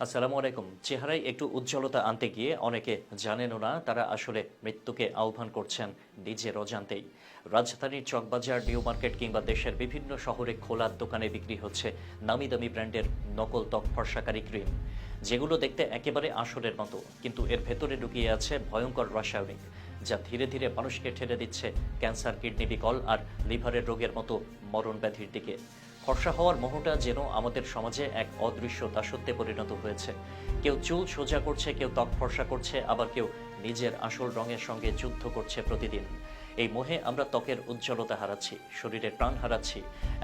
আসসালামু আলাইকুম। চেহারায় একটু উজ্জ্বলতা আনতে গিয়ে অনেকে জানেনও না তারা আসলে মৃত্যুকে আহ্বান করছেন নিজের অজান্তেই। রাজধানীর চকবাজার, নিউ মার্কেট কিংবা দেশের বিভিন্ন শহরে খোলা দোকানে বিক্রি হচ্ছে নামি দামি ব্র্যান্ডের নকল ত্বক ফর্সাকারী ক্রিম, যেগুলো দেখতে একেবারে আসলের মতো, কিন্তু এর ভেতরে লুকিয়ে আছে ভয়ঙ্কর রাসায়নিক, যা ধীরে ধীরে মানুষকে ঠেলে দিচ্ছে ক্যান্সার, কিডনি বিকল আর লিভারের রোগের মতো মরণ ব্যাধির দিকে। ফর্সা হওয়ার মোহটা যেন আমাদের সমাজে এক অদৃশ্য দাসত্বে পরিণত হয়েছে। কেউ চুল সোজা করছে, কেউ ত্বক ফর্সা করছে, আবার কেউ নিজের আসল রঙের সঙ্গে যুদ্ধ করছে প্রতিদিন। এই মোহে আমরা ত্বকের উজ্জ্বলতা হারাচ্ছি, শরীরের প্রাণ হারাচ্ছি,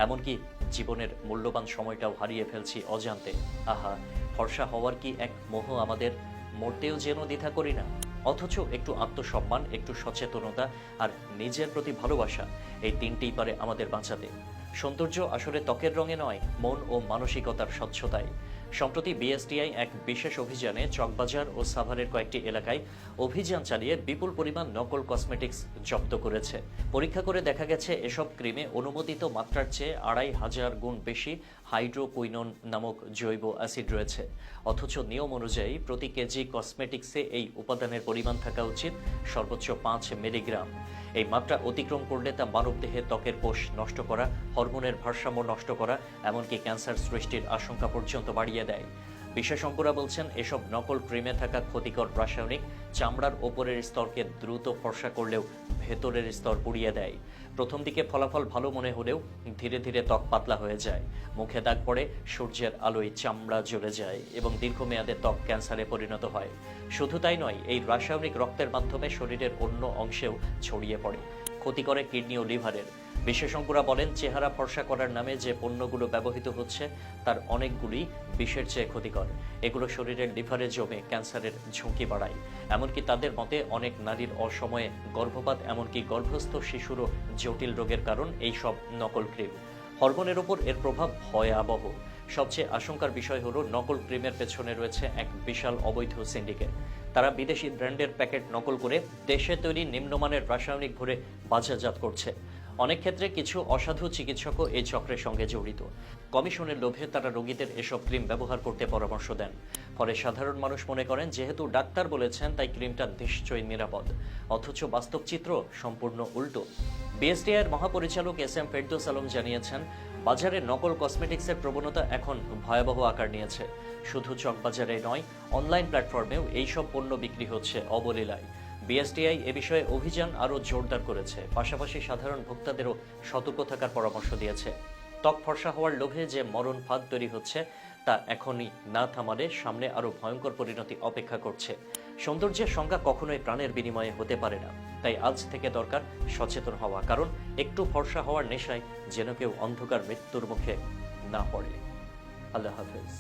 এমনকি জীবনের মূল্যবান সময়টাও হারিয়ে ফেলছি অজান্তে। আহা, ফর্সা হওয়ার কি এক মোহ আমাদের! মরতেও যেন দ্বিধা করি না। অথচ একটু আত্মসম্মান, একটু সচেতনতা আর নিজের প্রতি ভালোবাসা, এই তিনটেই পারে আমাদের বাঁচাতে। সৌন্দর্য আসলে ত্বকের রঙে নয়, মন ও মানসিকতার স্বচ্ছতায়। সম্প্রতি বিএসটিআই এক বিশেষ অভিযানে চকবাজার ও সাভারের কয়েকটি এলাকায় অভিযান চালিয়ে বিপুল পরিমাণ নকল কসমেটিক্স জব্দ করেছে। পরীক্ষা করে দেখা গেছে এসব ক্রিমে অনুমোদিত মাত্রার চেয়ে ২৫০০ গুণ বেশি হাইড্রোকুইনোন নামক জৈব অ্যাসিড রয়েছে। অথচ নিয়ম অনুযায়ী প্রতি কেজি কসমেটিক্সে এই উপাদানের পরিমাণ থাকা উচিত সর্বোচ্চ ৫ মিলিগ্রাম। এই মাত্রা অতিক্রম করলে তা মানবদেহে ত্বকের কোষ নষ্ট করা, হরমোনের ভারসাম্য নষ্ট করা, এমনকি ক্যান্সার সৃষ্টির আশঙ্কা পর্যন্ত বাড়িয়ে দেয়। বিশেষজ্ঞরা বলছেন, এসব নকল ক্রিমে থাকা ক্ষতিকর রাসায়নিক চামড়ার ওপরের স্তরকে দ্রুত ফর্সা করলেও ভেতরের স্তর পুড়িয়ে দেয়। প্রথম দিকে ফলাফল ভালো মনে হলেও ধীরে ধীরে ত্বক পাতলা হয়ে যায়, মুখে দাগ পড়ে, সূর্যের আলোয় চামড়া জ্বলে যায় এবং দীর্ঘমেয়াদে ত্বক ক্যান্সারে পরিণত হয়। শুধু তাই নয়, এই রাসায়নিক রক্তের মাধ্যমে শরীরের অন্য অংশেও ছড়িয়ে পড়ে, ক্ষতি করে কিডনি ও লিভারের। বিশেষজ্ঞরা বলেন, চেহারা ফর্সা করার নামে যে পণ্যগুলো ব্যবহৃত হচ্ছে তার অনেকগুলি বিষের চেয়ে ক্ষতিকর। এগুলো শরীরের লিভারে জমে ক্যান্সারের ঝুঁকি বাড়ায়। এমনকি তাদের মতে অনেক নারীর অসময়ে গর্ভপাত, এমনকি গর্ভস্থ শিশুরও জটিল রোগের কারণ এই সব নকল ক্রিম। হরমোনের ওপর এর প্রভাব ভয়াবহ। সবচেয়ে আশঙ্কার বিষয় হলো, নকল ক্রিমের পেছনে রয়েছে এক বিশাল অবৈধ সিন্ডিকেট। তারা বিদেশি ব্র্যান্ডের প্যাকেট নকল করে দেশে তৈরি নিম্নমানের রাসায়নিক ভরে বাজারজাত করছে। অনেক ক্ষেত্রে কিছু অসাধু চিকিৎসকও এই চক্রের সঙ্গে জড়িত। কমিশনের লোভে তারা রোগীদের এসব ক্রিম ব্যবহার করতে পরামর্শ দেন। ফলে সাধারণ মানুষ মনে করেন যেহেতু ডাক্তার বলেছেন তাই ক্রিমটা নিশ্চয়ই নিরাপদ। অথচ বাস্তব চিত্র সম্পূর্ণ উল্টো। বিএসটিআইয়ের মহাপরিচালক এস.এম. ফেরদৌস আলম জানিয়েছেন, বাজারে নকল কসমেটিক্সের প্রবণতা এখন ভয়াবহ আকার নিয়েছে। শুধু চকবাজারে নয়, অনলাইন প্ল্যাটফর্মেও এইসব পণ্য বিক্রি হচ্ছে অবলীলায়। বিএসটিআই এ বিষয়ে অভিযান আরও জোরদার করেছে, পাশাপাশি সাধারণ ভোক্তাদেরও সতর্ক থাকার পরামর্শ দিয়েছে। ত্বক ফর্সা হওয়ার লোভে যে মরণ ফাঁদ তৈরি হচ্ছে তা এখনই না থামালে সামনে আরও ভয়ঙ্কর পরিণতি অপেক্ষা করছে। সৌন্দর্যের সংজ্ঞা কখনোই প্রাণের বিনিময়ে হতে পারে না। তাই আজ থেকে দরকার সচেতন হওয়া, কারণ একটু ফর্সা হওয়ার নেশায় যেন কেউ অন্ধকার মৃত্যুর মুখে না পড়ে। আল্লাহ হাফেজ।